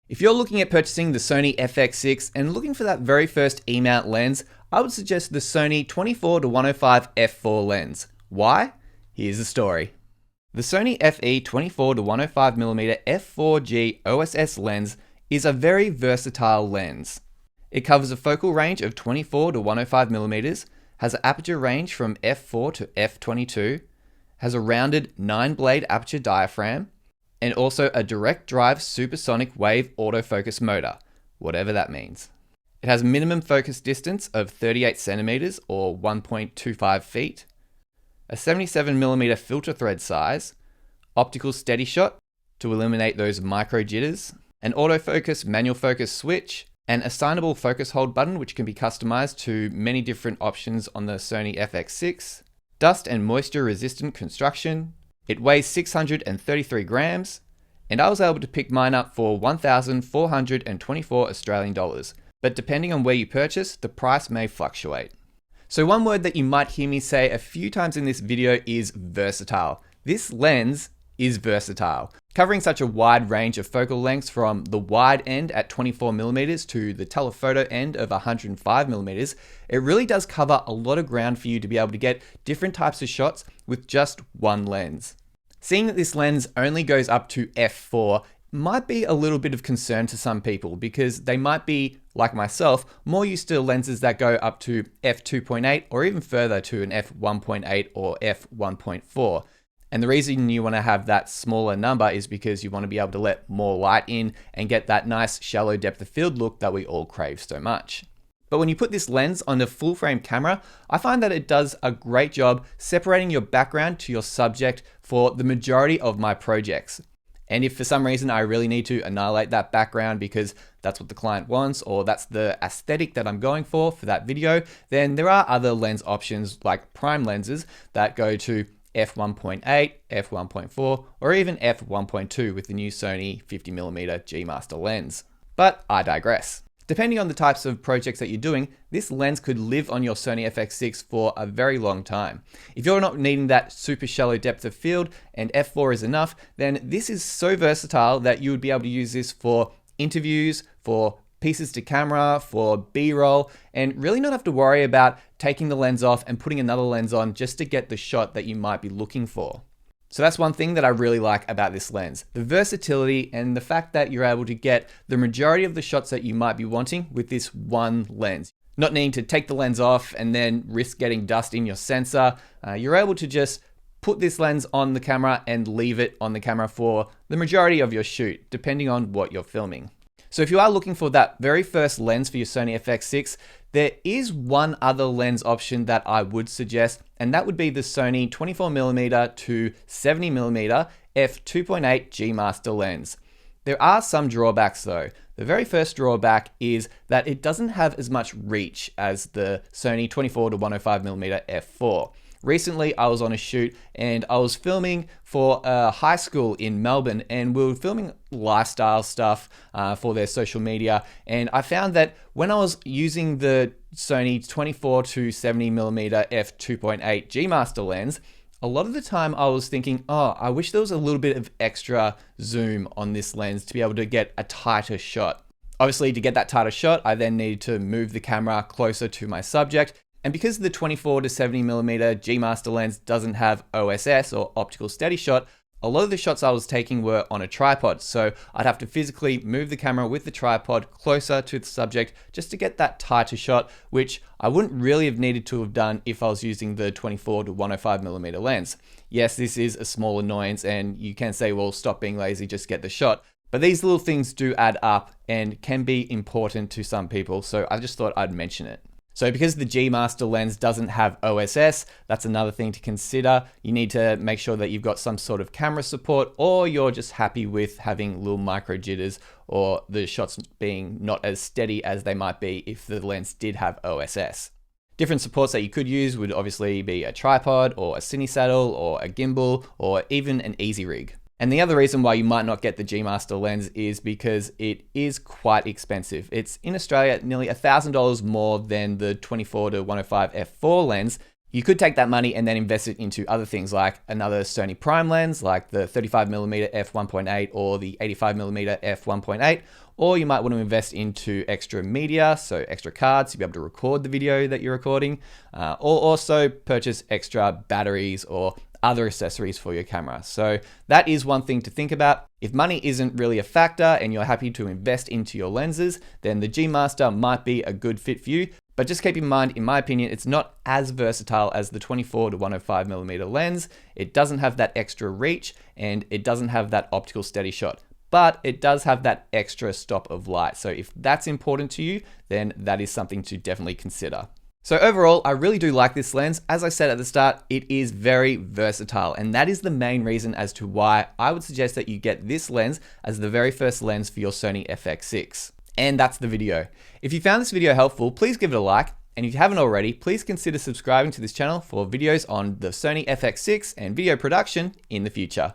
If you're looking at purchasing the Sony FX6 and looking for that very first E-mount lens, I would suggest the Sony 24-105 f4 lens. Why? Here's the story. The Sony FE 24-105mm F4 G OSS lens is a very versatile lens. It covers a focal range of 24-105mm, has an aperture range from f4 to f22, has a rounded 9-blade aperture diaphragm, and also a direct drive supersonic wave autofocus motor, whatever that means. It has a minimum focus distance of 38 centimeters or 1.25 feet, a 77mm filter thread size, optical steady shot to eliminate those micro jitters, an autofocus manual focus switch, an assignable focus hold button which can be customized to many different options on the Sony FX6, dust and moisture resistant construction. It weighs 633 grams, and I was able to pick mine up for 1,424 Australian dollars, but depending on where you purchase, the price may fluctuate. So one word that you might hear me say a few times in this video is versatile. This lens is versatile, covering such a wide range of focal lengths from the wide end at 24mm to the telephoto end of 105mm. It really does cover a lot of ground for you to be able to get different types of shots with just one lens. Seeing that this lens only goes up to f4 might be a little bit of concern to some people because they might be, like myself, more used to lenses that go up to f2.8 or even further to an f1.8 or f1.4. And the reason you want to have that smaller number is because you want to be able to let more light in and get that nice shallow depth of field look that we all crave so much. But when you put this lens on a full frame camera, I find that it does a great job separating your background to your subject for the majority of my projects. And if for some reason I really need to annihilate that background because that's what the client wants or that's the aesthetic that I'm going for that video, then there are other lens options like prime lenses that go to f1.8, f1.4, or even f1.2 with the new Sony 50mm G Master lens. But I digress. Depending on the types of projects that you're doing, this lens could live on your Sony FX6 for a very long time. If you're not needing that super shallow depth of field and f4 is enough, then this is so versatile that you would be able to use this for interviews, for pieces to camera, for B-roll, and really not have to worry about taking the lens off and putting another lens on just to get the shot that you might be looking for. So that's one thing that I really like about this lens, the versatility and the fact that you're able to get the majority of the shots that you might be wanting with this one lens. Not needing to take the lens off and then risk getting dust in your sensor. You're able to just put this lens on the camera and leave it on the camera for the majority of your shoot, depending on what you're filming. So if you are looking for that very first lens for your Sony FX6, there is one other lens option that I would suggest, and that would be the Sony 24mm to 70mm f2.8 G Master lens. There are some drawbacks though. The very first drawback is that it doesn't have as much reach as the Sony 24-105mm f4. Recently, I was on a shoot and I was filming for a high school in Melbourne, and we were filming lifestyle stuff for their social media. And I found that when I was using the Sony 24-70mm f2.8 G Master lens, a lot of the time I was thinking, oh, I wish there was a little bit of extra zoom on this lens to be able to get a tighter shot. Obviously, to get that tighter shot, I then needed to move the camera closer to my subject. And because the 24-70mm G Master lens doesn't have OSS or optical steady shot, a lot of the shots I was taking were on a tripod. So I'd have to physically move the camera with the tripod closer to the subject just to get that tighter shot, which I wouldn't really have needed to have done if I was using the 24-105mm lens. Yes, this is a small annoyance and you can say, well, stop being lazy, just get the shot. But these little things do add up and can be important to some people. So I just thought I'd mention it. So because the G Master lens doesn't have OSS, that's another thing to consider. You need to make sure that you've got some sort of camera support, or you're just happy with having little micro jitters or the shots being not as steady as they might be if the lens did have OSS. Different supports that you could use would obviously be a tripod or a cine saddle or a gimbal or even an easy rig. And the other reason why you might not get the G Master lens is because it is quite expensive. It's in Australia nearly $1,000 more than the 24-105 f4 lens. You could take that money and then invest it into other things like another Sony prime lens, like the 35mm f1.8 or the 85mm f1.8, or you might want to invest into extra media, so extra cards to be able to record the video that you're recording, or also purchase extra batteries or other accessories for your camera. So that is one thing to think about. If money isn't really a factor and you're happy to invest into your lenses, then the G Master might be a good fit for you. But just keep in mind, in my opinion, it's not as versatile as the 24 to 105mm lens. It doesn't have that extra reach and it doesn't have that optical steady shot, but it does have that extra stop of light. So if that's important to you, then that is something to definitely consider. So overall, I really do like this lens. As I said at the start, it is very versatile, and that is the main reason as to why I would suggest that you get this lens as the very first lens for your Sony FX6. And that's the video. If you found this video helpful, please give it a like. And if you haven't already, please consider subscribing to this channel for videos on the Sony FX6 and video production in the future.